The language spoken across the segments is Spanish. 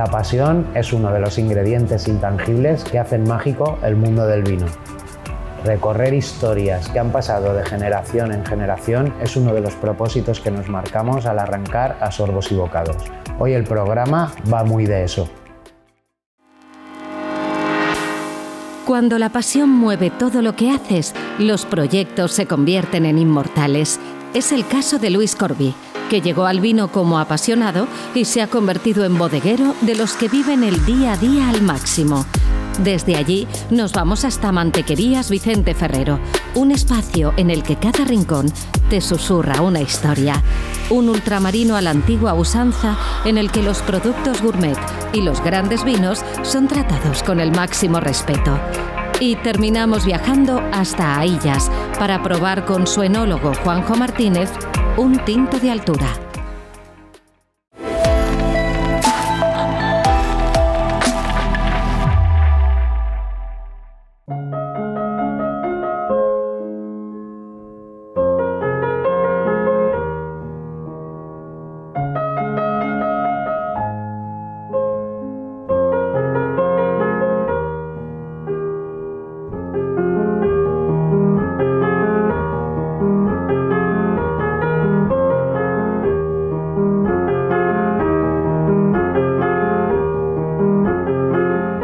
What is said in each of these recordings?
La pasión es uno de los ingredientes intangibles que hacen mágico el mundo del vino. Recorrer historias que han pasado de generación en generación es uno de los propósitos que nos marcamos al arrancar a Sorbos y Bocados. Hoy el programa va muy de eso. Cuando la pasión mueve todo lo que haces, los proyectos se convierten en inmortales. Es el caso de Luis Corbí, que llegó al vino como apasionado y se ha convertido en bodeguero de los que viven el día a día al máximo. Desde allí nos vamos hasta Mantequerías Vicente Ferrero, un espacio en el que cada rincón te susurra una historia. Un ultramarino a la antigua usanza en el que los productos gourmet y los grandes vinos son tratados con el máximo respeto. Y terminamos viajando hasta Aillas para probar con su enólogo Juanjo Martínez un tinto de altura.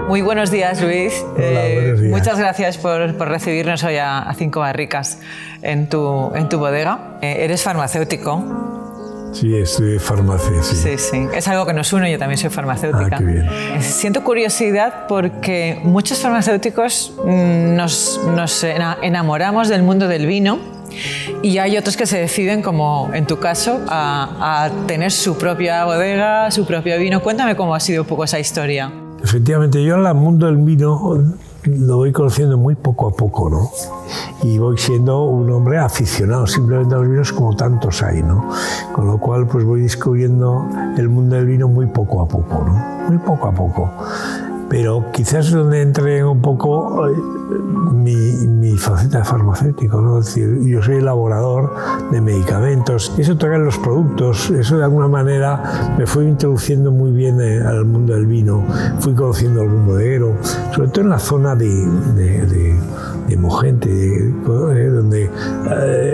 Muy buenos días, Luis. Hola, buenos días. Muchas gracias por recibirnos hoy a Cinco Barricas en tu bodega. Eres farmacéutico. Sí, estudié farmacia, sí. Sí. Es algo que nos une, yo también soy farmacéutica. Ah, qué bien. Siento curiosidad porque muchos farmacéuticos nos enamoramos del mundo del vino y hay otros que se deciden, como en tu caso, a tener su propia bodega, su propio vino. Cuéntame cómo ha sido un poco esa historia. Efectivamente, yo el mundo del vino lo voy conociendo muy poco a poco, ¿no? Y voy siendo un hombre aficionado simplemente a los vinos como tantos hay, ¿no? Con lo cual, pues voy descubriendo el mundo del vino muy poco a poco, ¿no? Muy poco a poco. Pero quizás donde entre un poco mi faceta de farmacéutico, ¿no? Es decir, yo soy elaborador de medicamentos, eso toca en los productos, eso de alguna manera me fue introduciendo muy bien al mundo del vino, fui conociendo algún bodeguero, sobre todo en la zona de Mogente, donde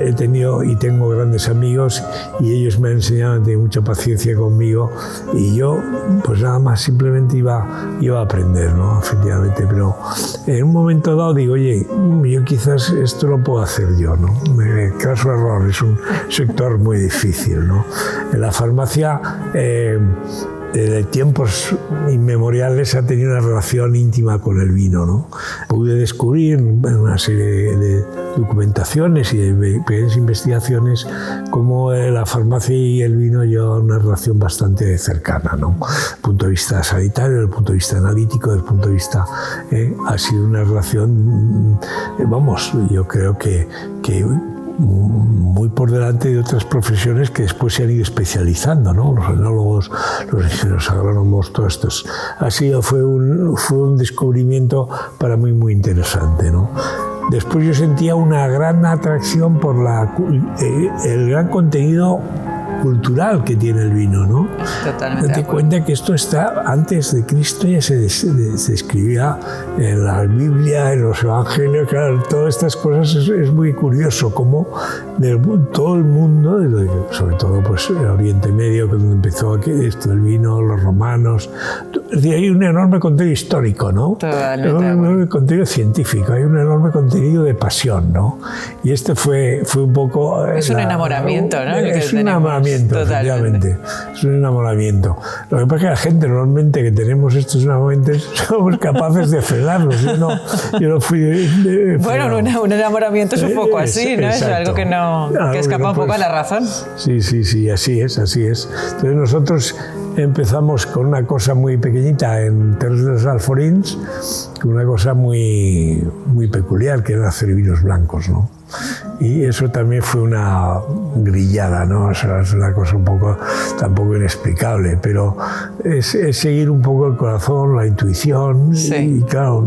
he tenido y tengo grandes amigos y ellos me han enseñado, han tenido mucha paciencia conmigo y yo pues nada más simplemente iba a aprender, ¿no? Efectivamente, pero en un momento dado digo, oye, yo quizás esto lo puedo hacer yo, ¿no? Caso error, es un sector muy difícil, ¿no? En la farmacia de tiempos inmemoriales ha tenido una relación íntima con el vino, ¿no? Pude descubrir en una serie de documentaciones y de pequeñas investigaciones cómo la farmacia y el vino llevan una relación bastante cercana, ¿no? Desde el punto de vista sanitario, desde el punto de vista analítico, desde el punto de vista... ha sido una relación, yo creo que muy por delante de otras profesiones que después se han ido especializando, ¿no? Los enólogos, los ingenieros agrónomos, todos estos. Fue un descubrimiento para mí muy interesante, ¿no? Después yo sentía una gran atracción por el gran contenido cultural que tiene el vino, ¿no? Totalmente. Date cuenta que esto está antes de Cristo, ya se escribía en la Biblia, en los Evangelios, claro, todas estas cosas es muy curioso cómo todo el mundo, sobre todo pues el Oriente Medio, donde empezó esto del vino, los romanos, es decir, hay un enorme contenido histórico, ¿no? Totalmente. Un enorme contenido científico, hay un enorme contenido de pasión, ¿no? Y este fue un poco... Es un enamoramiento, ¿no? Es un enamoramiento. Efectivamente, es un enamoramiento. Lo que pasa es que la gente normalmente que tenemos estos enamoramientos somos capaces de frenarlos. Yo no fui bueno, un enamoramiento es un poco así, ¿no? Exacto. Es algo que escapa un poco a la razón. Sí, así es. Entonces nosotros empezamos con una cosa muy pequeñita en Terres dels Alforins, una cosa muy, muy peculiar, que era hacer vinos blancos, ¿no? Y eso también fue una grillada, ¿no? O sea, es una cosa un poco tampoco inexplicable, pero es seguir un poco el corazón, la intuición, sí. Y claro,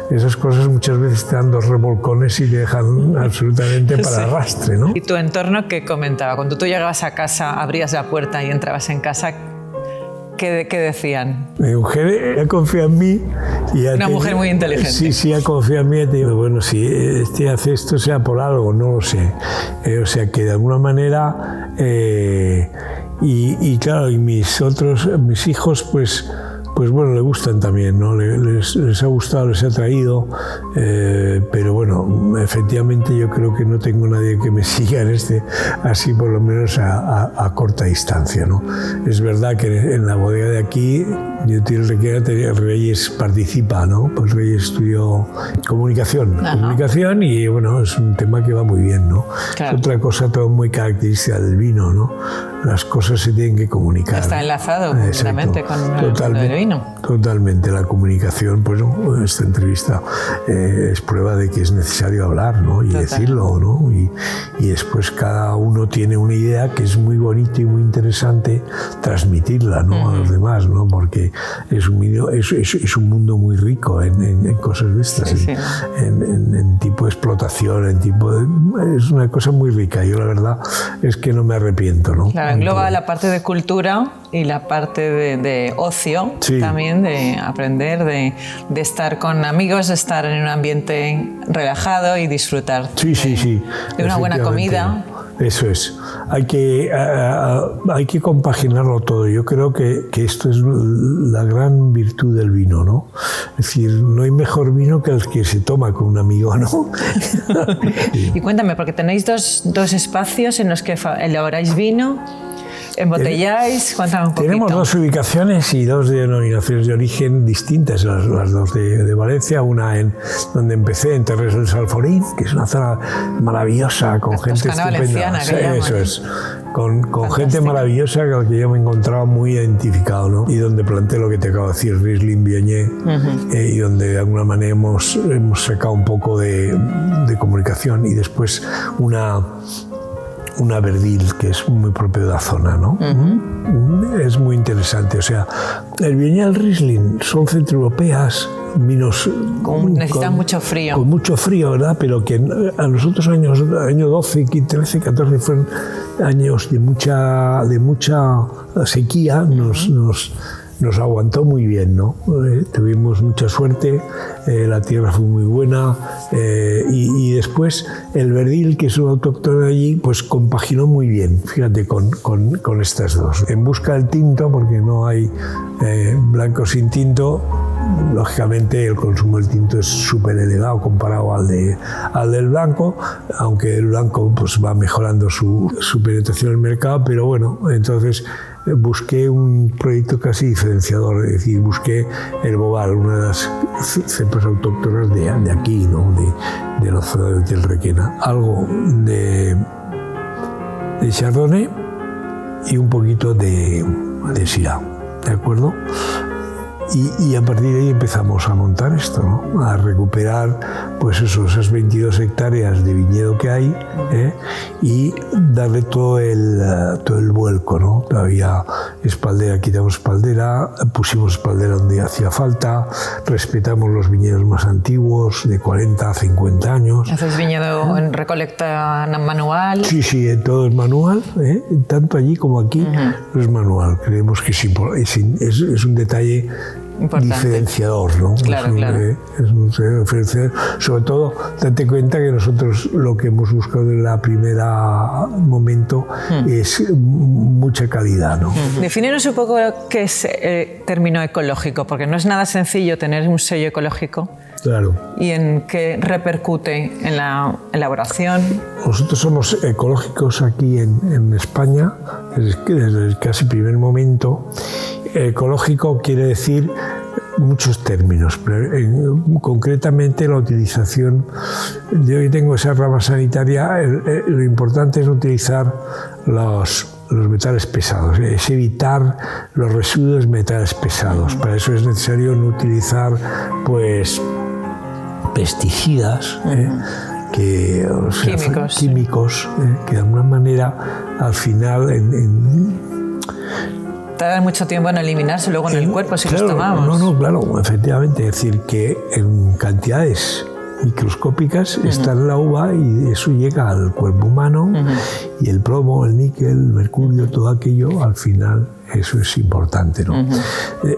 esas cosas muchas veces te dan dos revolcones y te dejan absolutamente para arrastre, ¿no? ¿Y tu entorno qué comentaba? Cuando tú llegabas a casa, abrías la puerta y entrabas en casa, ¿Qué decían? Mi mujer ya confía en mí. Una mujer muy inteligente. Sí, ya confía en mí. Te digo, bueno, si este hace esto sea por algo, no lo sé. O sea que de alguna manera... y claro, y mis hijos, pues bueno, le gustan también, ¿no? Les ha gustado, les ha traído, pero bueno, efectivamente yo creo que no tengo nadie que me siga en así por lo menos a corta distancia, ¿no? Es verdad que en la bodega de aquí, yo Reyes participa, ¿no? Pues Reyes estudió comunicación y bueno, es un tema que va muy bien, ¿no? Claro. Es otra cosa todo muy característica del vino, ¿no? Las cosas se tienen que comunicar. Está enlazado completamente con el mundo del vino. Totalmente, la comunicación, pues esta entrevista es prueba de que es necesario hablar, ¿no? Y decirlo, ¿no? Y después cada uno tiene una idea que es muy bonita y muy interesante transmitirla, ¿no? A los demás, ¿no? Porque es un mundo muy rico en cosas de estas, en tipo de explotación, es una cosa muy rica. Yo la verdad es que no me arrepiento, ¿no? Claro, engloba la parte de cultura y la parte de ocio, también de aprender, de estar con amigos, de estar en un ambiente relajado y disfrutar de una buena comida. Eso es. Hay que compaginarlo todo. Yo creo que esto es la gran virtud del vino, ¿no? Es decir, no hay mejor vino que el que se toma con un amigo, ¿no? Y cuéntame, porque tenéis dos espacios en los que elaboráis vino. ¿Embotelláis? Cuéntame un poquito. Tenemos 2 ubicaciones y 2 denominaciones de origen distintas, las 2 de Valencia, una donde empecé, en Terres del Salforín, que es una zona maravillosa, con gente estupenda. Eso es, con gente maravillosa con la que yo me encontraba muy identificado, ¿no? Y donde planté lo que te acabo de decir, Riesling, Viognier, y donde de alguna manera hemos sacado un poco de comunicación, y después una Verdil, que es muy propio de la zona, ¿no? Es muy interesante. O sea, el Viognier y el Riesling son centroeuropeas, vinos necesitan mucho frío. Con mucho frío, ¿verdad? Pero que a los otros años 12, 13, 14, fueron años de mucha sequía, nos aguantó muy bien, ¿no? Tuvimos mucha suerte, la tierra fue muy buena, y después el Verdil, que es un autóctono de allí, pues compaginó muy bien, fíjate, con estas 2. En busca del tinto, porque no hay blanco sin tinto, lógicamente el consumo del tinto es súper elevado comparado al del blanco, aunque el blanco pues va mejorando su penetración en el mercado, pero bueno, entonces busqué un proyecto casi diferenciador, es decir, busqué el Boval, una de las cepas autóctonas de aquí, ¿no? de la zona del Requena, algo de Chardonnay y un poquito de Syrah, ¿de acuerdo? Y a partir de ahí empezamos a montar esto, ¿no? A recuperar pues esas 22 hectáreas de viñedo que hay, y darle todo el vuelco, ¿no? Todavía espaldera, quitamos espaldera, pusimos espaldera donde hacía falta, respetamos los viñedos más antiguos, de 40 a 50 años. ¿Haces viñedo en recolecta manual? Sí, todo es manual, tanto allí como aquí, es manual. Creemos que es un detalle importante, diferenciador, ¿no? Claro. Es un diferenciador. Sobre todo, date cuenta que nosotros lo que hemos buscado en la primera momento es mucha calidad, ¿no? Defínenos un poco qué es término ecológico, porque no es nada sencillo tener un sello ecológico. Claro. ¿Y en qué repercute en la elaboración? Nosotros somos ecológicos aquí en España desde el casi primer momento. Ecológico quiere decir muchos términos, pero concretamente la utilización. Yo hoy tengo esa rama sanitaria, lo importante es utilizar los metales pesados, es evitar los residuos de metales pesados. Para eso es necesario no utilizar pues pesticidas, químicos, que de alguna manera al final tarda mucho tiempo en eliminarse luego en el cuerpo si los tomamos. No, claro, efectivamente. Es decir, que en cantidades microscópicas está en la uva y eso llega al cuerpo humano, y el plomo, el níquel, el mercurio, todo aquello al final Eso es importante, ¿no?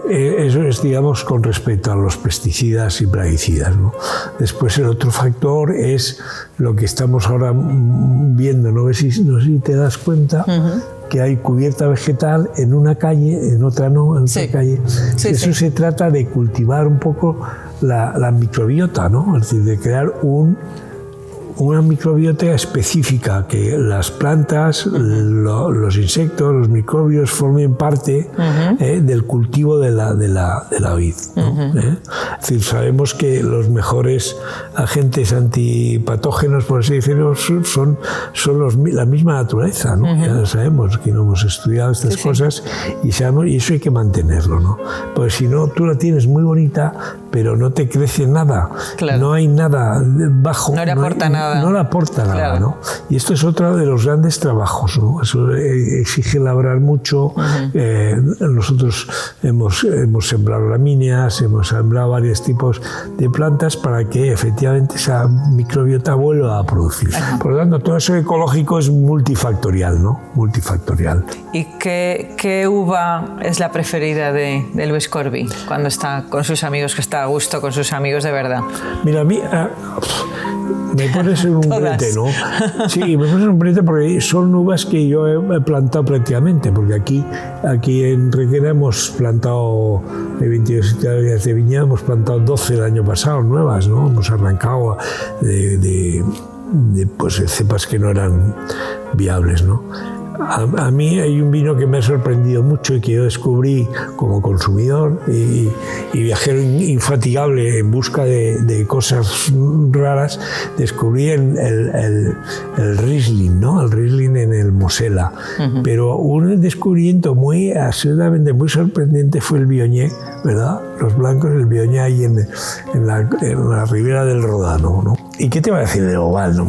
Eso es, digamos, con respecto a los pesticidas y plaguicidas, ¿no? Después el otro factor es lo que estamos ahora viendo, no sé si te das cuenta, que hay cubierta vegetal en una calle, en otra no, en otra calle. Eso se trata de cultivar un poco la microbiota, ¿no? Es decir, de crear una microbiota específica, que las plantas, los insectos, los microbios formen parte del cultivo de la vid, ¿no? Es decir, sabemos que los mejores agentes antipatógenos, por así decirlo, son la misma naturaleza, ¿no? Ya lo sabemos, que no hemos estudiado estas cosas y sabemos, y eso hay que mantenerlo, ¿no? Pues si no, tú la tienes muy bonita, pero no te crece nada, no hay nada bajo, no le aporta nada. No le aporta nada, ¿no? Y esto es otro de los grandes trabajos, ¿no? Eso exige labrar mucho. Nosotros hemos sembrado gramíneas, hemos sembrado varios tipos de plantas para que efectivamente esa microbiota vuelva a producir. Por lo tanto, todo eso ecológico es multifactorial, ¿no? Multifactorial. ¿Y qué uva es la preferida de Luis Corbí cuando está con sus amigos, que está a gusto con sus amigos de verdad? Mira, a mí me pones en un brete, ¿no? Sí, me pones en un brete porque son uvas que yo he plantado prácticamente, porque aquí en Requena hemos plantado 22 hectáreas de viña, hemos plantado 12 el año pasado, nuevas, ¿no? Hemos arrancado de cepas que no eran viables, ¿no? A mí hay un vino que me ha sorprendido mucho y que yo descubrí como consumidor y viajero infatigable en busca de cosas raras. Descubrí el Riesling, ¿no? El Riesling en el Mosela. Pero un descubrimiento absolutamente muy sorprendente fue el Viognier, ¿verdad? Los blancos, el Viognier ahí en la ribera del Ródano, ¿no? ¿Y qué te va a decir del Oval, no?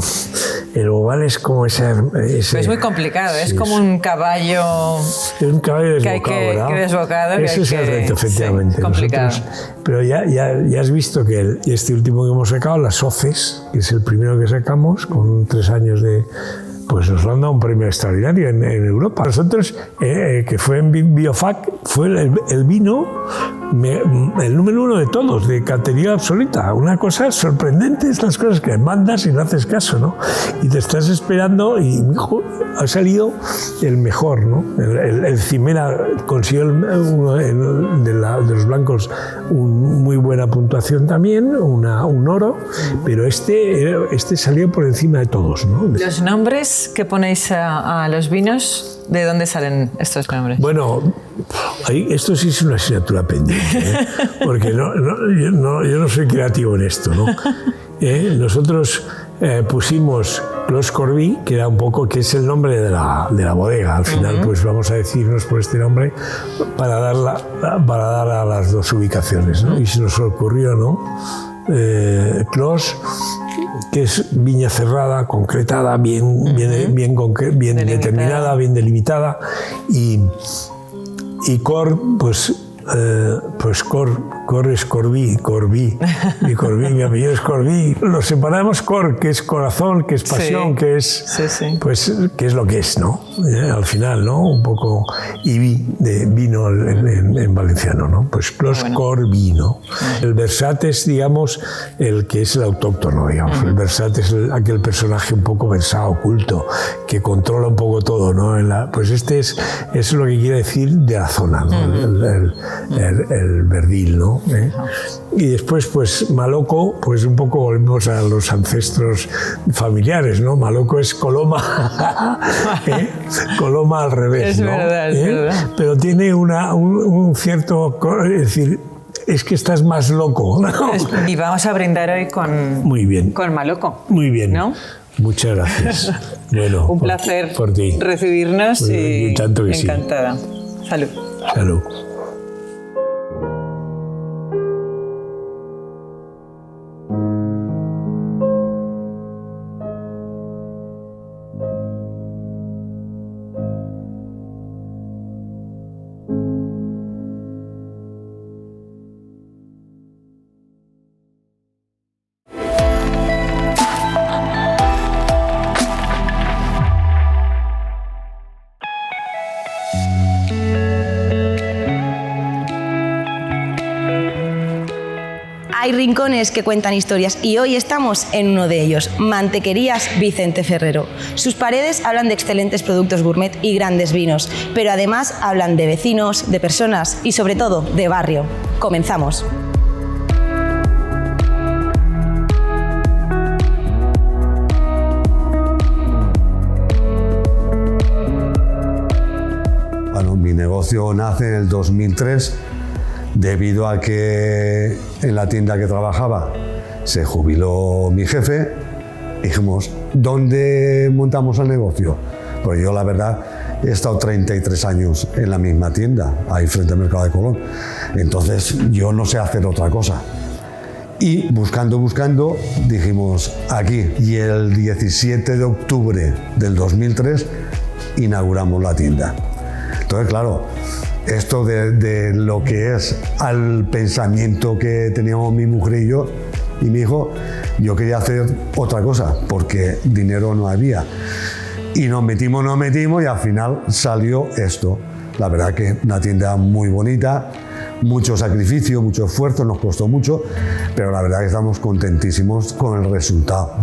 El Oval es como ese es muy complicado, es como un caballo. Es un caballo desbocado, que desbocado. Ese es el reto, efectivamente. Sí, complicado. Pero ya has visto que este último que hemos sacado, las Oces, que es el primero que sacamos, con 3 años de... Pues nos han dado un premio extraordinario en Europa. Nosotros, que fue en Biofac, fue el vino, el número 1 de todos, de categoría absoluta. Una cosa sorprendente, estas cosas que mandas y no haces caso, ¿no? Y te estás esperando y ha salido el mejor, ¿no? El Cimera consiguió uno de los blancos muy buena puntuación también, un oro, pero este salió por encima de todos, ¿no? Los nombres que ponéis a los vinos, ¿de dónde salen estos nombres? Bueno, esto sí es una asignatura pendiente, ¿eh? Porque yo no soy creativo en esto, ¿no? Nosotros pusimos Clos Corbí, que era un poco, que es el nombre de la bodega. Al final, pues vamos a decirnos por este nombre para dar a las dos ubicaciones, ¿no? Y se nos ocurrió, ¿no? Clos, que es viña cerrada, concretada, bien determinada, bien delimitada, y Cor, pues Cor es Corbí, mi apellido es Corbí. Lo separamos Cor, que es corazón, que es pasión, que es pues que es lo que es, ¿no? Al final, ¿no? Un poco, y de vino en valenciano, ¿no? Pues Clos Corbí, ¿no? El Versat es, digamos, el que es el autóctono, digamos. El Versat es aquel personaje un poco versado, oculto, que controla un poco todo, ¿no? Pues es lo que quiere decir de la zona, ¿no? El verdil, ¿no? Y después, pues Maloco, pues un poco volvemos a los ancestros familiares, ¿no? Maloco es Coloma, Coloma al revés, es ¿no? Verdad, es verdad. Pero tiene un cierto, es decir, es que estás más loco, ¿no? Y vamos a brindar hoy con Maloco. Muy bien. ¿No? Muchas gracias. Bueno, un placer por ti. recibirnos y tanto que encantada. Sí. Salud. Salud. rincones que cuentan historias y hoy estamos en uno de ellos, Mantequerías Vicente Ferrero. Sus paredes hablan de excelentes productos gourmet y grandes vinos, pero además hablan de vecinos, de personas y sobre todo de barrio. Comenzamos. Bueno, mi negocio nace en el 2003 debido a que en la tienda que trabajaba se jubiló mi jefe. Dijimos, ¿dónde montamos el negocio? Pues yo la verdad he estado 33 años en la misma tienda, ahí frente al Mercado de Colón. Entonces yo no sé hacer otra cosa. Y buscando, dijimos aquí. Y el 17 de octubre del 2003 inauguramos la tienda. Entonces, claro, esto de lo que es al pensamiento que teníamos mi mujer y yo y mi hijo, yo quería hacer otra cosa, porque dinero no había. Y nos metimos y al final salió esto. La verdad que una tienda muy bonita, mucho sacrificio, mucho esfuerzo, nos costó mucho, pero la verdad que estamos contentísimos con el resultado.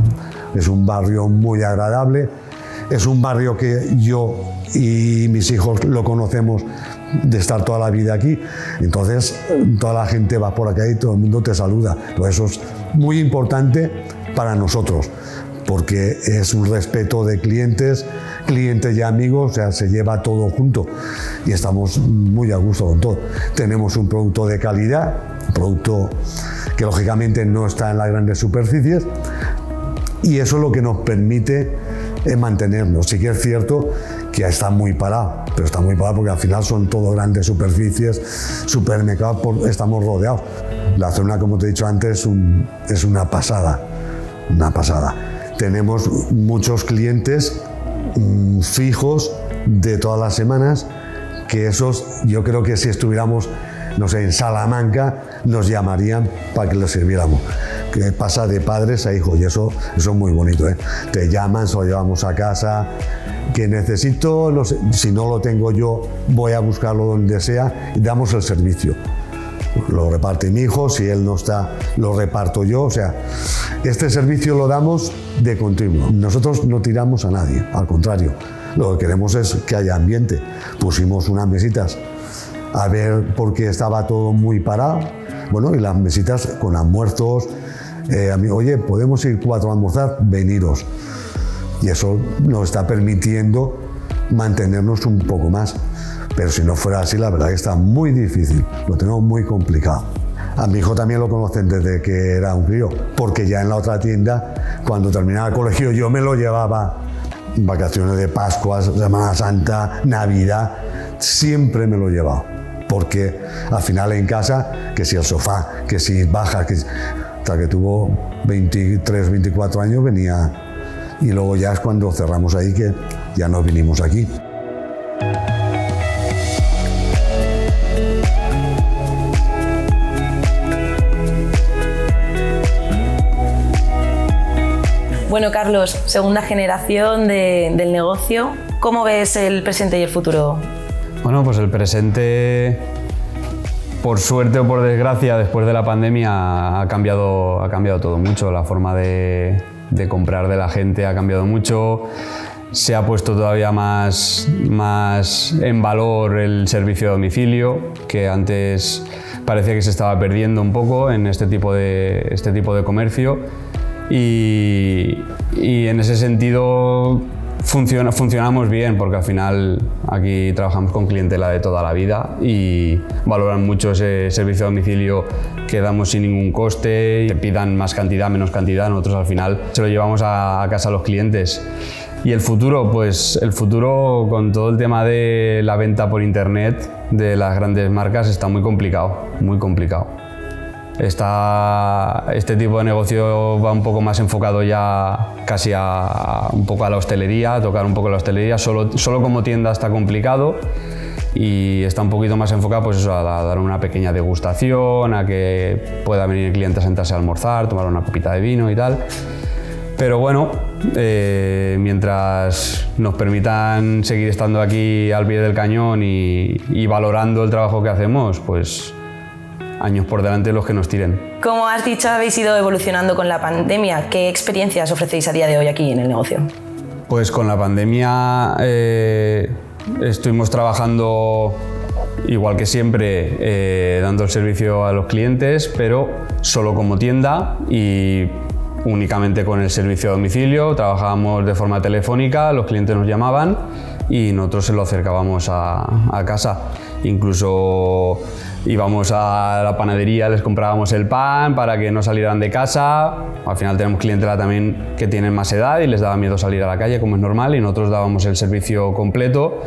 Es un barrio muy agradable, es un barrio que yo y mis hijos lo conocemos de estar toda la vida aquí, entonces toda la gente va por acá y todo el mundo te saluda. Entonces eso es muy importante para nosotros, porque es un respeto de clientes y amigos, o sea, se lleva todo junto y estamos muy a gusto con todo. Tenemos un producto de calidad, un producto que lógicamente no está en las grandes superficies, y eso es lo que nos permite mantenernos. Sí que es cierto que está muy parado, pero está muy parado porque al final son todo grandes superficies, supermercados, estamos rodeados. La zona, como te he dicho antes, es una pasada. Tenemos muchos clientes fijos de todas las semanas, que esos, yo creo que si estuviéramos, no sé, en Salamanca, nos llamarían para que les sirviéramos. Que pasa de padres a hijos y eso es muy bonito, ¿eh? Te llaman, se lo llevamos a casa, que necesito, no sé, si no lo tengo yo, voy a buscarlo donde sea y damos el servicio. Lo reparte mi hijo, si él no está, lo reparto yo, o sea, este servicio lo damos de continuo. Nosotros no tiramos a nadie, al contrario, lo que queremos es que haya ambiente. Pusimos unas mesitas a ver porque estaba todo muy parado, bueno, y las mesitas con almuerzos, oye, podemos ir 4 a almorzar, veniros. Y eso nos está permitiendo mantenernos un poco más. Pero si no fuera así, la verdad que está muy difícil, lo tenemos muy complicado. A mi hijo también lo conocen desde que era un crío, porque ya en la otra tienda, cuando terminaba el colegio, yo me lo llevaba en vacaciones de Pascua, Semana Santa, Navidad, siempre me lo he llevado. Porque al final en casa, que si el sofá, que si baja, hasta que tuvo 23, 24 años venía, y luego ya es cuando cerramos ahí que ya nos vinimos aquí. Bueno, Carlos, segunda generación del negocio, ¿cómo ves el presente y el futuro? Bueno, pues el presente, por suerte o por desgracia, después de la pandemia ha cambiado todo mucho. La forma de comprar de la gente ha cambiado mucho. Se ha puesto todavía más en valor el servicio de domicilio, que antes parecía que se estaba perdiendo un poco en este tipo de comercio. Y en ese sentido funcionamos bien, porque al final aquí trabajamos con clientela de toda la vida y valoran mucho ese servicio de domicilio que damos sin ningún coste, te pidan más cantidad, menos cantidad, nosotros al final se lo llevamos a casa a los clientes. Y el futuro, pues el futuro con todo el tema de la venta por internet de las grandes marcas está muy complicado, muy complicado. Este tipo de negocio va un poco más enfocado ya casi un poco a la hostelería, a tocar un poco la hostelería. Solo como tienda está complicado y está un poquito más enfocado pues eso, a dar una pequeña degustación, a que pueda venir el cliente a sentarse a almorzar, tomar una copita de vino y tal. Pero bueno, mientras nos permitan seguir estando aquí al pie del cañón y valorando el trabajo que hacemos, pues años por delante los que nos tiren. Como has dicho, habéis ido evolucionando con la pandemia. ¿Qué experiencias ofrecéis a día de hoy aquí en el negocio? Pues con la pandemia estuvimos trabajando igual que siempre, dando el servicio a los clientes, pero solo como tienda y únicamente con el servicio a domicilio. Trabajábamos de forma telefónica, los clientes nos llamaban y nosotros se lo acercábamos a casa. Incluso íbamos a la panadería, les comprábamos el pan para que no salieran de casa. Al final tenemos clientela también que tienen más edad y les daba miedo salir a la calle, como es normal, y nosotros dábamos el servicio completo.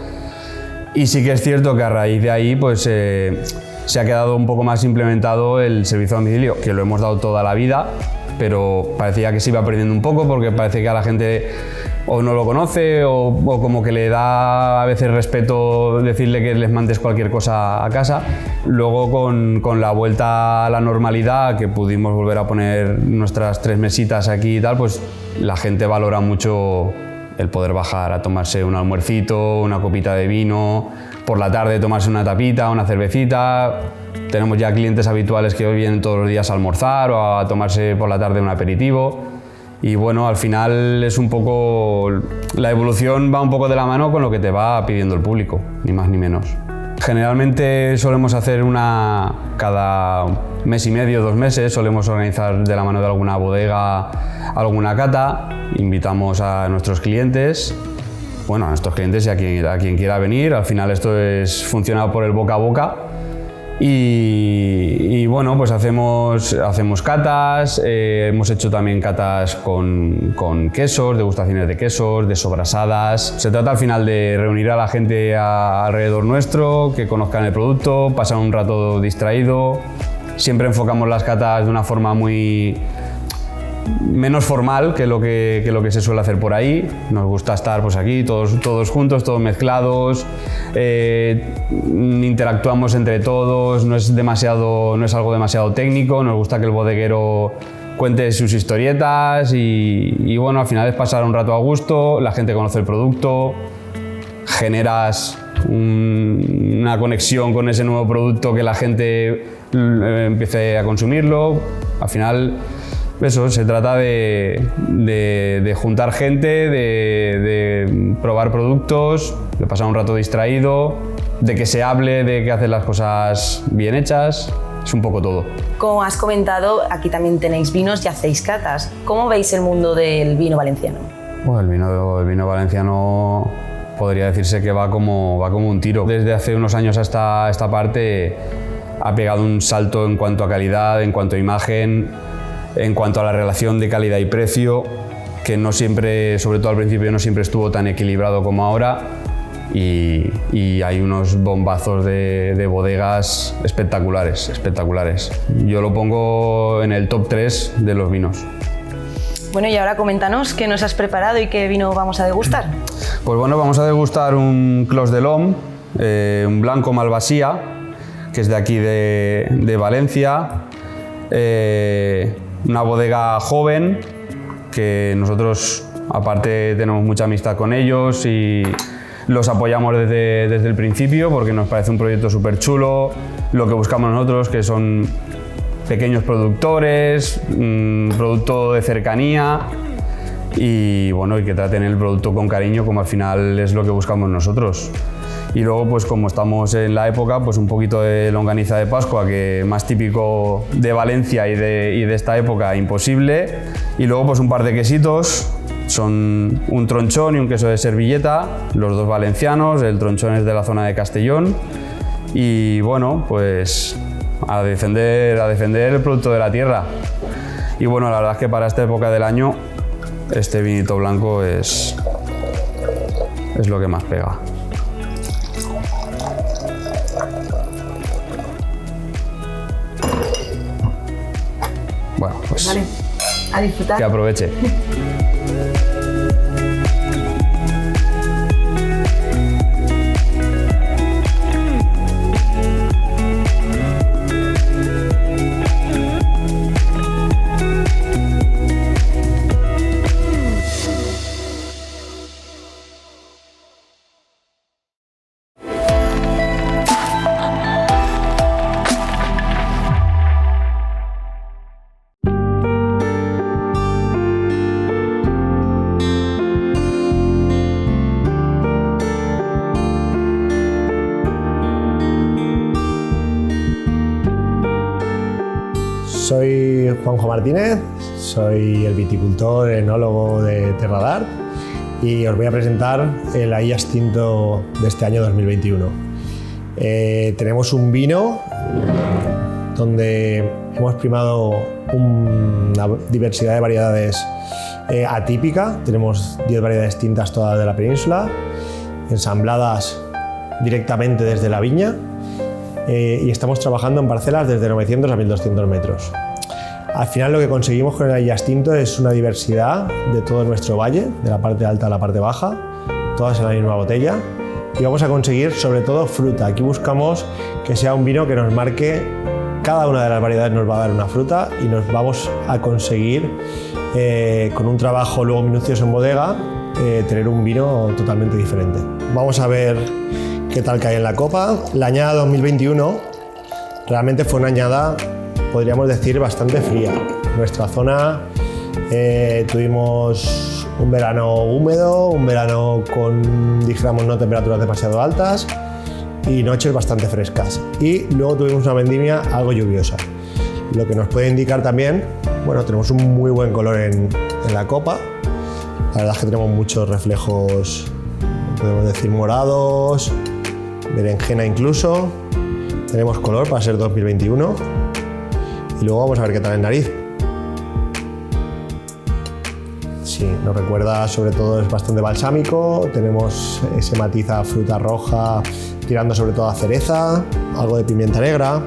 Y sí que es cierto que a raíz de ahí pues, se ha quedado un poco más implementado el servicio a domicilio, que lo hemos dado toda la vida, pero parecía que se iba perdiendo un poco porque parece que a la gente o no lo conoce o como que le da a veces respeto decirle que les mandes cualquier cosa a casa. Luego con la vuelta a la normalidad, que pudimos volver a poner nuestras 3 mesitas aquí y tal, pues la gente valora mucho el poder bajar a tomarse un almuercito, una copita de vino, por la tarde tomarse una tapita, una cervecita. Tenemos ya clientes habituales que hoy vienen todos los días a almorzar o a tomarse por la tarde un aperitivo. Y bueno, al final es un poco... La evolución va un poco de la mano con lo que te va pidiendo el público, ni más ni menos. Generalmente solemos hacer una cada mes y medio, 2 meses, solemos organizar de la mano de alguna bodega alguna cata, invitamos a nuestros clientes, bueno, a nuestros clientes y a quien quiera venir. Al final esto es funcionado por el boca a boca. Y bueno, pues hacemos catas, hemos hecho también catas con quesos, degustaciones de quesos, de sobrasadas. Se trata al final de reunir a la gente alrededor nuestro, que conozcan el producto, pasan un rato distraído. Siempre enfocamos las catas de una forma menos formal que lo que se suele hacer por ahí. Nos gusta estar pues aquí todos juntos, todos mezclados, interactuamos entre todos, no es algo demasiado técnico, nos gusta que el bodeguero cuente sus historietas y bueno, al final es pasar un rato a gusto, la gente conoce el producto, generas una conexión con ese nuevo producto, que la gente empiece a consumirlo. Al final eso, se trata de juntar gente, de probar productos, de pasar un rato distraído, de que se hable de que haces las cosas bien hechas. Es un poco todo. Como has comentado, aquí también tenéis vinos y hacéis catas. ¿Cómo veis el mundo del vino valenciano? Bueno, el vino valenciano podría decirse que va como un tiro. Desde hace unos años hasta esta parte ha pegado un salto en cuanto a calidad, en cuanto a imagen, en cuanto a la relación de calidad y precio, que no siempre, sobre todo al principio, no siempre estuvo tan equilibrado como ahora, y hay unos bombazos de bodegas espectaculares. Yo lo pongo en el top 3 de los vinos. Bueno, y ahora coméntanos qué nos has preparado y qué vino vamos a degustar. Pues bueno, vamos a degustar un Clos de l'Homme, un blanco Malvasía, que es de aquí de Valencia. Una bodega joven, que nosotros aparte tenemos mucha amistad con ellos y los apoyamos desde el principio, porque nos parece un proyecto súper chulo. Lo que buscamos nosotros, que son pequeños productores, producto de cercanía y bueno, y que traten el producto con cariño, como al final es lo que buscamos nosotros. Y luego, pues como estamos en la época, pues un poquito de longaniza de Pascua, que más típico de Valencia y de esta época, imposible. Y luego pues un par de quesitos, son un tronchón y un queso de servilleta, los dos valencianos. El tronchón es de la zona de Castellón. Y bueno, pues a defender el producto de la tierra. Y bueno, la verdad es que para esta época del año, este vinito blanco es lo que más pega. Bueno, pues vale, a disfrutar. Que aproveche. Soy Juanjo Martínez, soy el viticultor enólogo de Terra d'Art y os voy a presentar el Aillas Tinto de este año 2021. Tenemos un vino donde hemos primado una diversidad de variedades atípica. Tenemos 10 variedades tintas todas de la península, ensambladas directamente desde la viña, y estamos trabajando en parcelas desde 900 a 1200 metros. Al final lo que conseguimos con el Aillas Tinto es una diversidad de todo nuestro valle, de la parte alta a la parte baja, todas en la misma botella, y vamos a conseguir sobre todo fruta. Aquí buscamos que sea un vino que nos marque, cada una de las variedades nos va a dar una fruta y nos vamos a conseguir, con un trabajo luego minucioso en bodega, tener un vino totalmente diferente. Vamos a ver qué tal cae en la copa. La añada 2021 realmente fue una añada, podríamos decir, bastante fría. En nuestra zona tuvimos un verano húmedo, un verano con, dijéramos, no temperaturas demasiado altas y noches bastante frescas. Y luego tuvimos una vendimia algo lluviosa, lo que nos puede indicar también, bueno, tenemos un muy buen color en la copa. La verdad es que tenemos muchos reflejos, podemos decir, morados, berenjena incluso. Tenemos color para ser 2021. Y luego vamos a ver qué tal en nariz. Sí, nos recuerda, sobre todo es bastante balsámico, tenemos ese matiz a fruta roja tirando sobre todo a cereza, algo de pimienta negra,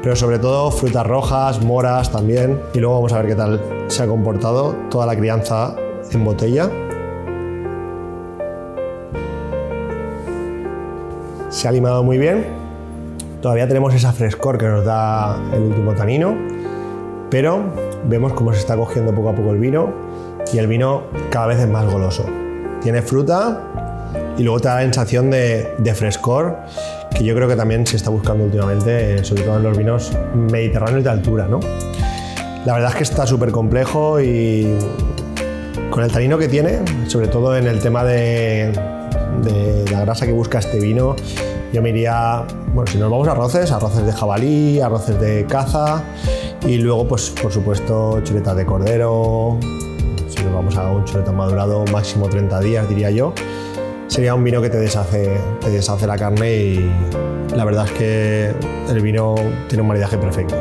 pero sobre todo frutas rojas, moras también. Y luego vamos a ver qué tal se ha comportado toda la crianza en botella. Se ha limado muy bien, todavía tenemos esa frescor que nos da el último tanino, pero vemos cómo se está cogiendo poco a poco el vino y el vino cada vez es más goloso. Tiene fruta y luego te da la sensación de frescor, que yo creo que también se está buscando últimamente, sobre todo en los vinos mediterráneos de altura, ¿no? La verdad es que está súper complejo y con el tanino que tiene, sobre todo en el tema de la grasa que busca este vino, yo me iría, bueno, si nos vamos a arroces de jabalí, arroces de caza y luego, pues por supuesto, chuletas de cordero. Si nos vamos a un chuletón madurado, máximo 30 días, diría yo. Sería un vino que te deshace la carne y la verdad es que el vino tiene un maridaje perfecto.